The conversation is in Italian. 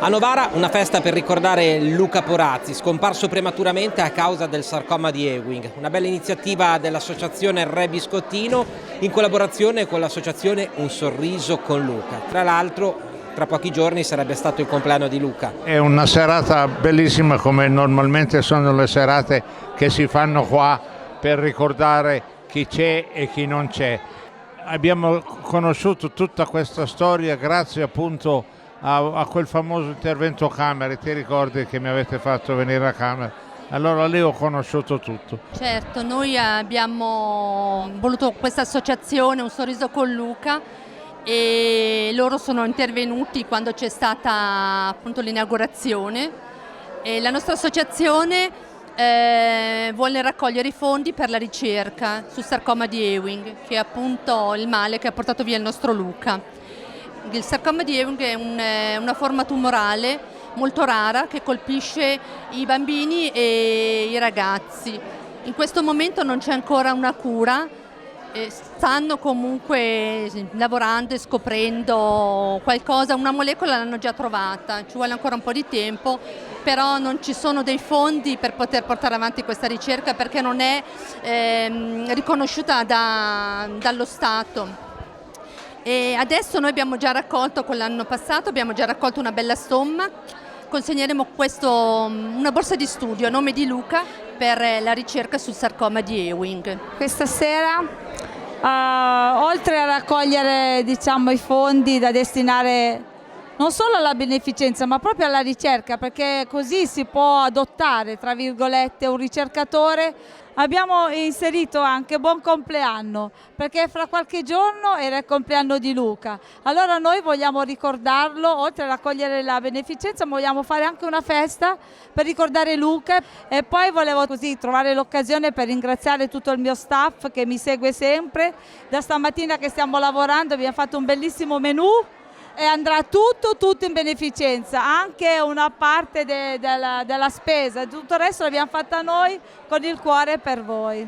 A Novara una festa per ricordare Luca Porazzi, scomparso prematuramente a causa del sarcoma di Ewing. Una bella iniziativa dell'associazione Re Biscottino in collaborazione con l'associazione Un Sorriso con Luca. Tra l'altro, tra pochi giorni sarebbe stato il compleanno di Luca. È una serata bellissima, come normalmente sono le serate che si fanno qua per ricordare chi c'è e chi non c'è. Abbiamo conosciuto tutta questa storia grazie appunto a quel famoso intervento Camere. Ti ricordi che mi avete fatto venire a Camere? Allora lì ho conosciuto tutto. Certo, noi abbiamo voluto questa associazione Un Sorriso con Luca e loro sono intervenuti quando c'è stata appunto l'inaugurazione e la nostra associazione vuole raccogliere i fondi per la ricerca sul sarcoma di Ewing, che è appunto il male che ha portato via il nostro Luca. Il sarcoma di Ewing è una forma tumorale molto rara che colpisce i bambini e i ragazzi. In questo momento non c'è ancora una cura, stanno comunque lavorando e scoprendo qualcosa, una molecola l'hanno già trovata, ci vuole ancora un po' di tempo, però non ci sono dei fondi per poter portare avanti questa ricerca perché non è riconosciuta dallo Stato. E adesso noi abbiamo già raccolto, con l'anno passato abbiamo già raccolto una bella somma, consegneremo una borsa di studio a nome di Luca per la ricerca sul sarcoma di Ewing. Questa sera, oltre a raccogliere i fondi da destinare non solo alla beneficenza ma proprio alla ricerca, perché così si può adottare tra virgolette un ricercatore, abbiamo inserito anche buon compleanno, perché fra qualche giorno era il compleanno di Luca. Allora noi vogliamo ricordarlo, oltre a raccogliere la beneficenza vogliamo fare anche una festa per ricordare Luca, e poi volevo così trovare l'occasione per ringraziare tutto il mio staff che mi segue sempre. Da stamattina che stiamo lavorando abbiamo fatto un bellissimo menù e andrà tutto in beneficenza, anche una parte della spesa, tutto il resto l'abbiamo fatta noi con il cuore per voi.